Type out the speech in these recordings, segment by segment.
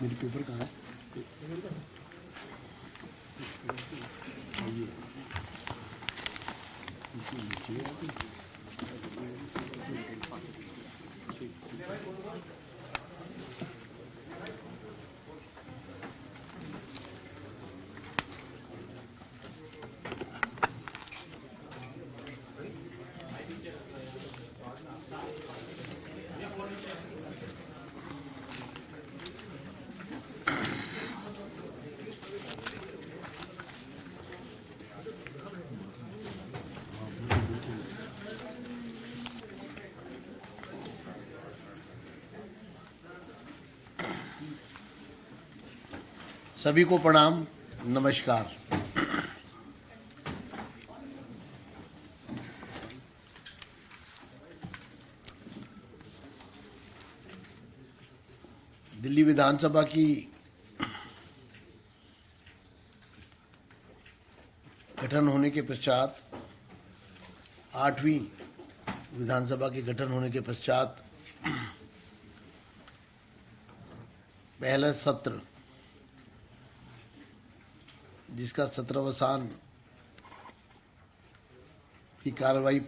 मेरे पेपर कहाँ है? ये सभी को प्रणाम, नमस्कार। दिल्ली विधानसभा की गठन होने के पश्चात 8वीं विधानसभा के गठन होने के पश्चात पहला सत्र, जिसका सत्रावसान की कार्रवाई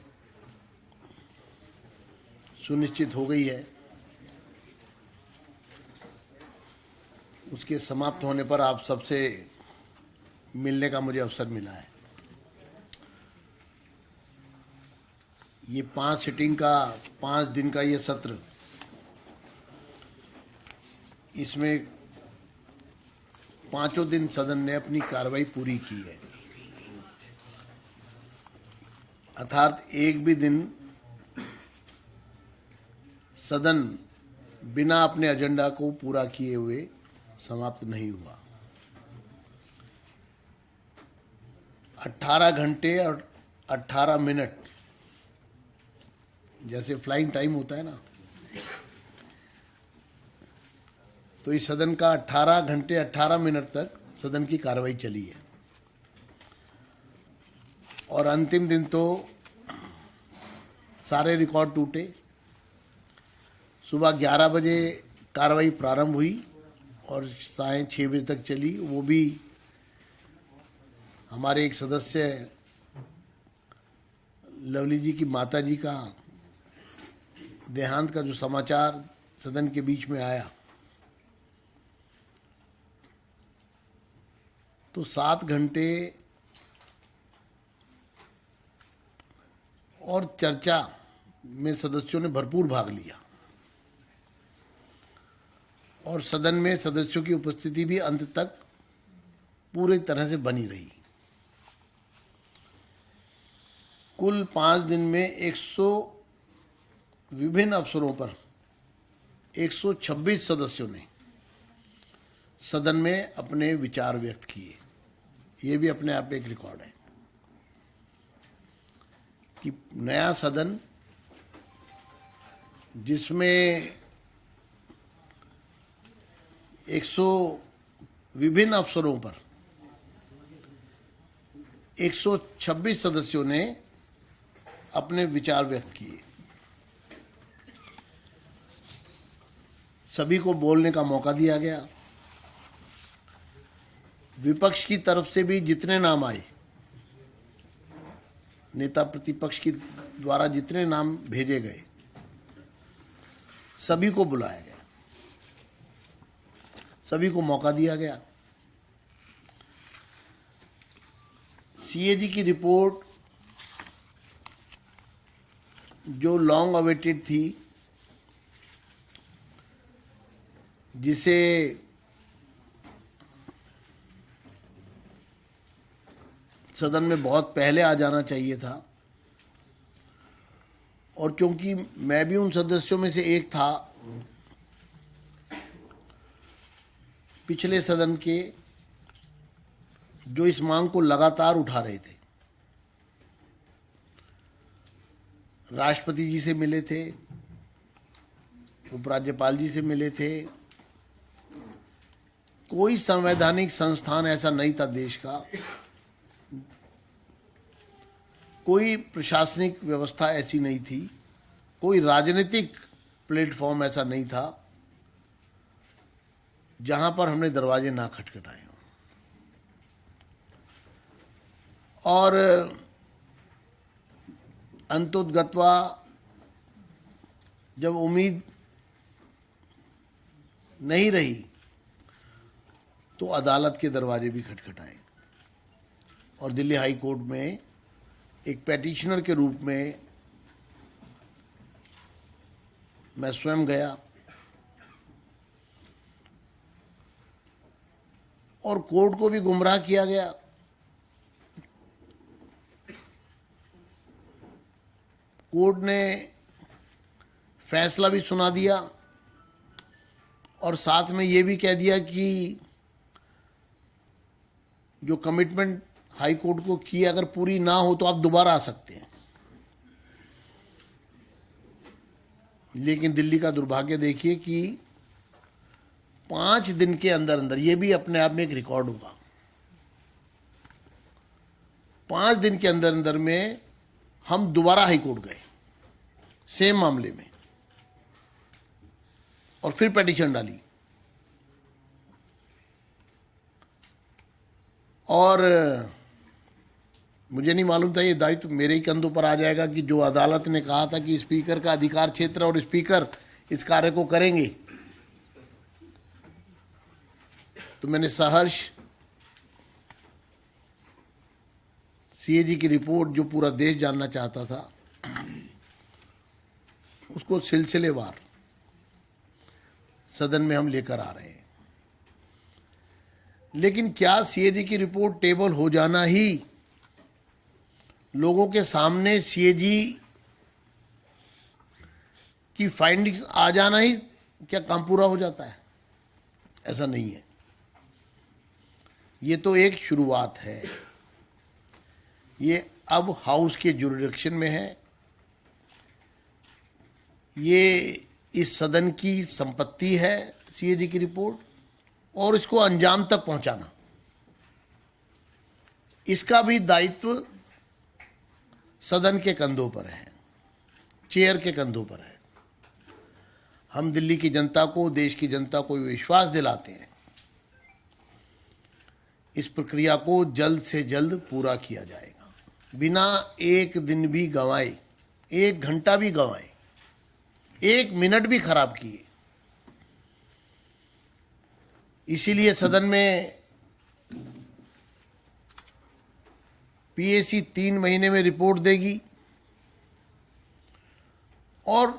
सुनिश्चित हो गई है, उसके समाप्त होने पर आप सबसे मिलने का मुझे अवसर मिला है। ये 5 सिटिंग का 5 दिन का ये सत्र, इसमें 5 दिन सदन ने अपनी कार्रवाई पूरी की है, अर्थात एक भी दिन सदन बिना अपने एजेंडा को पूरा किए हुए समाप्त नहीं हुआ। 18 घंटे और 18 मिनट, जैसे फ्लाइंग टाइम होता है ना, तो इस सदन का 18 घंटे 18 मिनट तक सदन की कार्रवाई चली है। और अंतिम दिन तो सारे रिकॉर्ड टूटे। सुबह 11 बजे कार्रवाई प्रारंभ हुई और 6:30 बजे तक चली। वो भी हमारे एक सदस्य लवली जी की माता जी का देहांत का जो समाचार सदन के बीच में आया, तो 7 घंटे और चर्चा में सदस्यों ने भरपूर भाग लिया और सदन में सदस्यों की उपस्थिति भी अंत तक पूरी तरह से बनी रही। कुल 5 दिन में 100 विभिन्न अवसरों पर 126 सदस्यों ने सदन में अपने विचार व्यक्त किए। ये भी अपने आप में एक रिकॉर्ड है कि नया सदन, जिसमें 100 विभिन्न अवसरों पर 126 सदस्यों ने अपने विचार व्यक्त किए। सभी को बोलने का मौका दिया गया। विपक्ष की तरफ से भी जितने नाम आए, नेता प्रतिपक्ष की द्वारा जितने नाम भेजे गए, सभी को बुलाया गया, सभी को मौका दिया गया। सीएजी की रिपोर्ट जो लॉन्ग अवेटेड थी, जिसे सदन में बहुत पहले आ जाना चाहिए था, और क्योंकि मैं भी उन सदस्यों में से एक था पिछले सदन के, जो इस मांग को लगातार उठा रहे थे, राष्ट्रपति जी से मिले थे, उपराज्यपाल जी से मिले थे। कोई संवैधानिक संस्थान ऐसा नहीं था देश का, कोई प्रशासनिक व्यवस्था ऐसी नहीं थी, कोई राजनीतिक प्लेटफॉर्म ऐसा नहीं था जहां पर हमने दरवाजे ना खटखटाए हों। और अंतोगत्वा जब उम्मीद नहीं रही तो अदालत के दरवाजे भी खटखटाए और दिल्ली हाई कोर्ट में एक पेटिशनर के रूप में मैं स्वयं गया और कोर्ट को भी गुमराह किया गया। कोर्ट ने फैसला भी सुना दिया और साथ में ये भी कह दिया कि जो कमिटमेंट हाई कोर्ट को की अगर पूरी ना हो तो आप दोबारा आ सकते हैं। लेकिन दिल्ली का दुर्भाग्य देखिए कि 5 दिन के अंदर अंदर, ये भी अपने आप में एक रिकॉर्ड होगा, 5 दिन के अंदर अंदर में हम दोबारा हाई कोर्ट गए सेम मामले में और फिर पिटीशन डाली। और मुझे नहीं मालूम था ये दायित्व मेरे ही कंधों पर आ जाएगा कि जो अदालत ने कहा था कि स्पीकर का अधिकार क्षेत्र और स्पीकर इस कार्य को करेंगे, तो मैंने सहर्ष सीएजी की रिपोर्ट जो पूरा देश जानना चाहता था उसको सिलसिलेवार सदन में हम लेकर आ रहे हैं। लेकिन क्या सीएजी की रिपोर्ट टेबल हो जाना ही, लोगों के सामने सीएजी की फाइंडिंग्स आ जाना ही क्या काम पूरा हो जाता है? ऐसा नहीं है। ये तो एक शुरुआत है। ये अब हाउस के जुरिडिक्शन में है। ये इस सदन की संपत्ति है सीएजी की रिपोर्ट, और इसको अंजाम तक पहुंचाना, इसका भी दायित्व सदन के कंधों पर है, चेयर के कंधों पर है। हम दिल्ली की जनता को, देश की जनता को विश्वास दिलाते हैं इस प्रक्रिया को जल्द से जल्द पूरा किया जाएगा, बिना एक दिन भी गंवाए, 1 घंटा भी गंवाए, 1 मिनट भी खराब किए। इसीलिए सदन में पीएसी 3 महीने में रिपोर्ट देगी और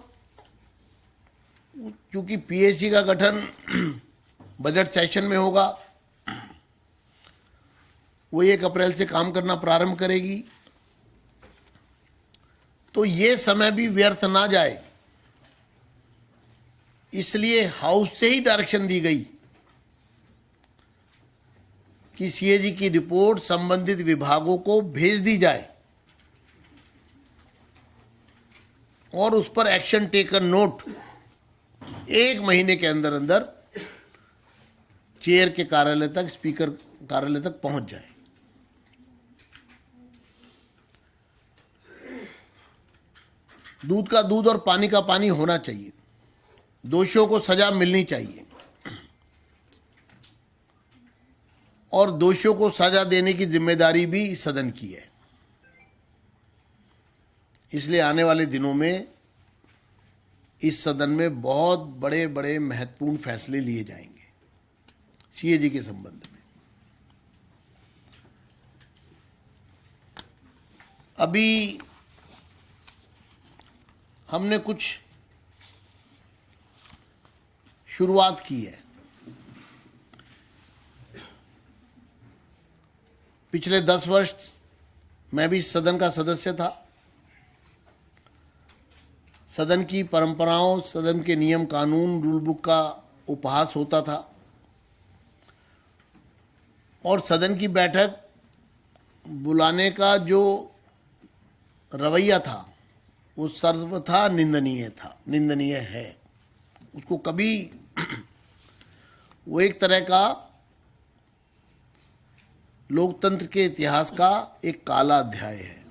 क्योंकि पीएसी का गठन बजट सेशन में होगा, वो 1 अप्रैल से काम करना प्रारंभ करेगी, तो ये समय भी व्यर्थ ना जाए, इसलिए हाउस से ही डायरेक्शन दी गई कि सीएजी की रिपोर्ट संबंधित विभागों को भेज दी जाए और उस पर एक्शन टेकन नोट 1 महीने के अंदर अंदर चेयर के कार्यालय तक, स्पीकर कार्यालय तक पहुंच जाए। दूध का दूध और पानी का पानी होना चाहिए। दोषियों को सजा मिलनी चाहिए और दोषियों को सजा देने की जिम्मेदारी भी इस सदन की है। इसलिए आने वाले दिनों में इस सदन में बहुत बड़े बड़े महत्वपूर्ण फैसले लिए जाएंगे सीएजी के संबंध में। अभी हमने कुछ शुरुआत की है। पिछले 10 वर्ष मैं भी सदन का सदस्य था। सदन की परंपराओं, सदन के नियम कानून, रूल बुक का उपहास होता था और सदन की बैठक बुलाने का जो रवैया था वो सर्वथा निंदनीय है। उसको कभी वो एक तरह का लोकतंत्र के इतिहास का एक काला अध्याय है।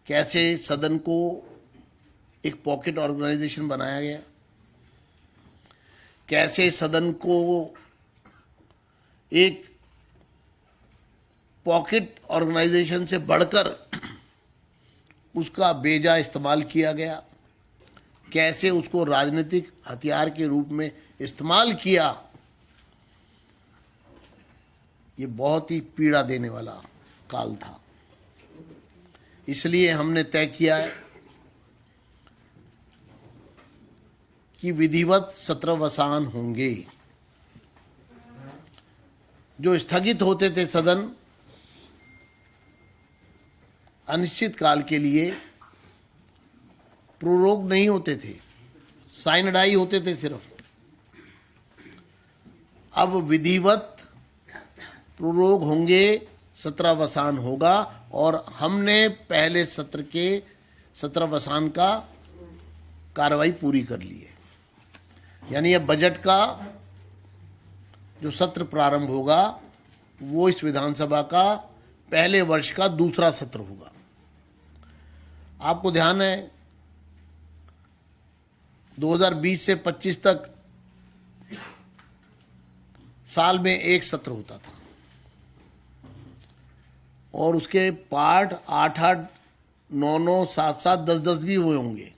कैसे सदन को एक पॉकेट ऑर्गेनाइजेशन बनाया गया, कैसे सदन को एक पॉकेट ऑर्गेनाइजेशन से बढ़कर उसका बेजा इस्तेमाल किया गया, कैसे उसको राजनीतिक हथियार के रूप में इस्तेमाल किया, ये बहुत ही पीड़ा देने वाला काल था। इसलिए हमने तय किया है कि विधिवत सत्रवसान होंगे। जो स्थगित होते थे सदन अनिश्चित काल के लिए, प्रोरोग नहीं होते थे, साइनडाई होते थे सिर्फ। अब विधिवत प्रोरोग होंगे, सत्रावसान होगा, और हमने पहले सत्र के सत्रावसान का कार्रवाई पूरी कर ली है। यानी अब बजट का जो सत्र प्रारंभ होगा वो इस विधानसभा का पहले वर्ष का दूसरा सत्र होगा। आपको ध्यान है 2020 से 25 तक साल में एक सत्र होता था और उसके पार्ट 8-8, 9-9, 7-7, 10-10 भी हुए होंगे।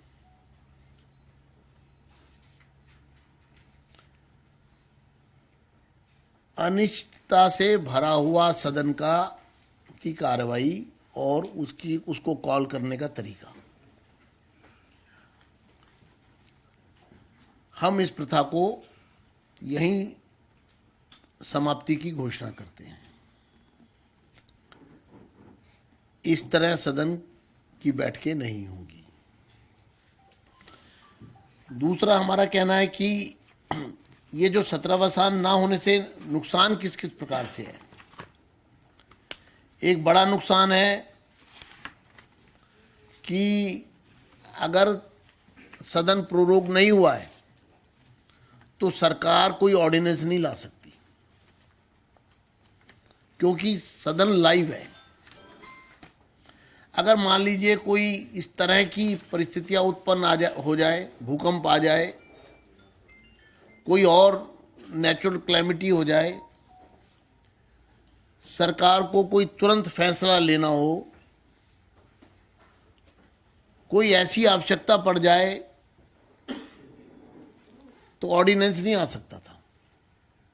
अनिश्चितता से भरा हुआ सदन की कार्रवाई और उसको कॉल करने का तरीका, हम इस प्रथा को यहीं समाप्ति की घोषणा करते हैं। इस तरह सदन की बैठकें नहीं होंगी। दूसरा हमारा कहना है कि ये जो सत्रावसान ना होने से नुकसान किस किस प्रकार से है। एक बड़ा नुकसान है कि अगर सदन प्रोरोग नहीं हुआ है तो सरकार कोई ऑर्डिनेंस नहीं ला सकती, क्योंकि सदन लाइव है। अगर मान लीजिए कोई इस तरह की परिस्थितियां उत्पन्न हो जाए, भूकंप आ जाए, कोई और नेचुरल क्लैमिटी हो जाए, सरकार को कोई तुरंत फैसला लेना हो, कोई ऐसी आवश्यकता पड़ जाए, तो ऑर्डिनेंस नहीं आ सकता था।